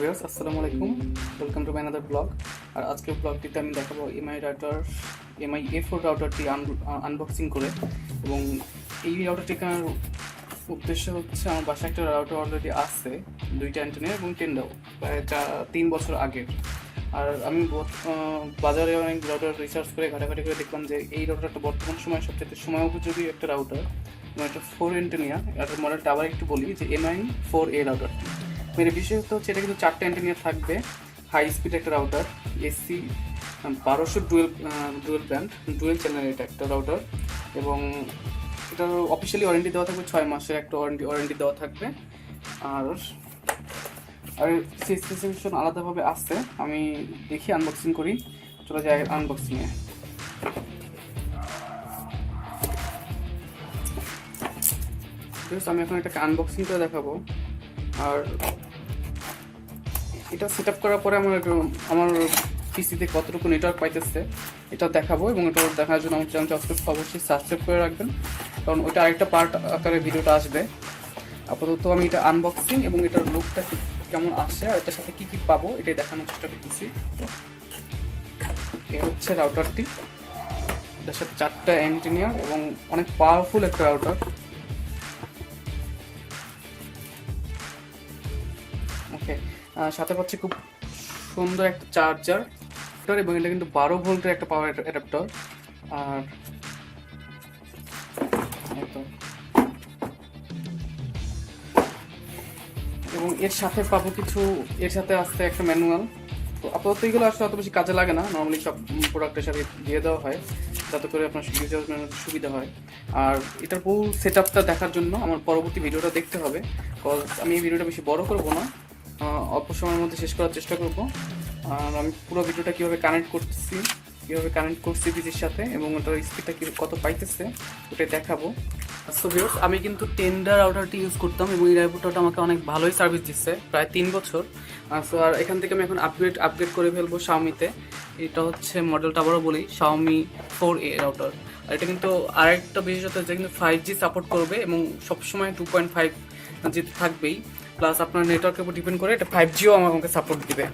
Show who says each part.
Speaker 1: Viewers আসসালামু আলাইকুম, welcome to my another blog. আর আজকের ব্লগটিতে আমি দেখাবো এমআই A4 রাউটারটি আনবক্সিং করে। এবং এই রাউটারটি কেনার উদ্দেশ্য হচ্ছে, আমার বাসায় একটা রাউটার অলরেডি আছে, 2টা অ্যান্টেনা এবং 10টাও, প্রায় 3 বছর আগের। আর আমি বাজারে অনেক রাউটার রিসার্চ করে ঘাটাঘাটি করে দেখলাম যে এই রাউটারটা বর্তমান সময়ে সবচেয়ে সময় উপযোগী একটা রাউটার, এবং একটা 4 অ্যান্টেনা। আর মডেলটা আবার একটু বলি যে MI4A রাউটারটি। মেরে বিশেষত হচ্ছে এটা কিন্তু 4টা অ্যান্টেনা থাকবে, হাই স্পিড একটা router, AC 1200 dual band dual channel এটা একটা রাউটার। এবং এটার অফিসিয়ালি ওয়ারেন্টি দেওয়া থাকবে 6 মাসের একটা ওয়ারেন্টি দেওয়া থাকবে। আর আর স্পেসিফিকেশন আলাদাভাবে আসছে, আমি দেখি আনবক্সিং করি, চলে যাই আনবক্সিংয়ে। আমি এখন এটাকে আনবক্সিং করে দেখাবো। আর এটা সেট আপ করার পরে আমার পিসিতে কতটুকু নেটওয়ার্ক পাইতেছে এটা দেখাবো, এবং এটা দেখার জন্য আমার চ্যানেলটা অবশ্যই সাবস্ক্রাইব করে রাখবেন, কারণ ওইটা আরেকটা পার্ট আকারে ভিডিওটা আসবে। আপাতত আমি এটা আনবক্সিং এবং এটার লুকটা কেমন আসে আর এটার সাথে কী কী পাবো এটাই দেখানোর চেষ্টা করতেছি। এ হচ্ছে রাউটারটি, এটার সাথে 4টা অ্যান্টেনা এবং অনেক পাওয়ারফুল একটা রাউটার। ওকে, সাথে পাচ্ছি খুব সুন্দর একটা চার্জার, এবং এটা কিন্তু 12 ভোল্টের একটা পাওয়ার অ্যাডাপ্টার। আর এবং এর সাথে পাবো কিছু, এর সাথে আসতে একটা ম্যানুয়াল। তো আপাতত এগুলো আসলে অত বেশি কাজে লাগে না, নর্মালি সব প্রোডাক্টের সাথে দিয়ে দেওয়া হয় যাতে করে আপনার ইউজার সুবিধা হয়। আর এটার ফুল সেট আপটা দেখার জন্য আমার পরবর্তী ভিডিওটা দেখতে হবে, কজ আমি এই ভিডিওটা বেশি বড় করবো না, অল্প সময়ের মধ্যে শেষ করার চেষ্টা করব। আর আমি পুরো ভিডিওটা কীভাবে কানেক্ট করছি পিসির সাথে, এবং ওটার স্পিডটা কত পাইতেছে ওটাই দেখাবো। সো ভিউয়ার্স, আমি কিন্তু 10টা রাউটারটি ইউজ করতাম এবং এই রাউটারটা আমাকে অনেক ভালোই সার্ভিস দিচ্ছে প্রায় 3 বছর। সো আর এখান থেকে আমি এখন আপগ্রেড করে ফেলবো Xiaomi-তে। এটা হচ্ছে মডেলটা আবারও বলি, Xiaomi 4A রাউটার। আর এটা কিন্তু আরেকটা বিশেষত যে কিন্তু 5G সাপোর্ট করবে এবং সবসময় 2.5G থাকবেই, প্লাস আপনার নেটওয়ার্কের উপর ডিপেন্ড করে এটা 5Gও আমাকে সাপোর্ট দিবে।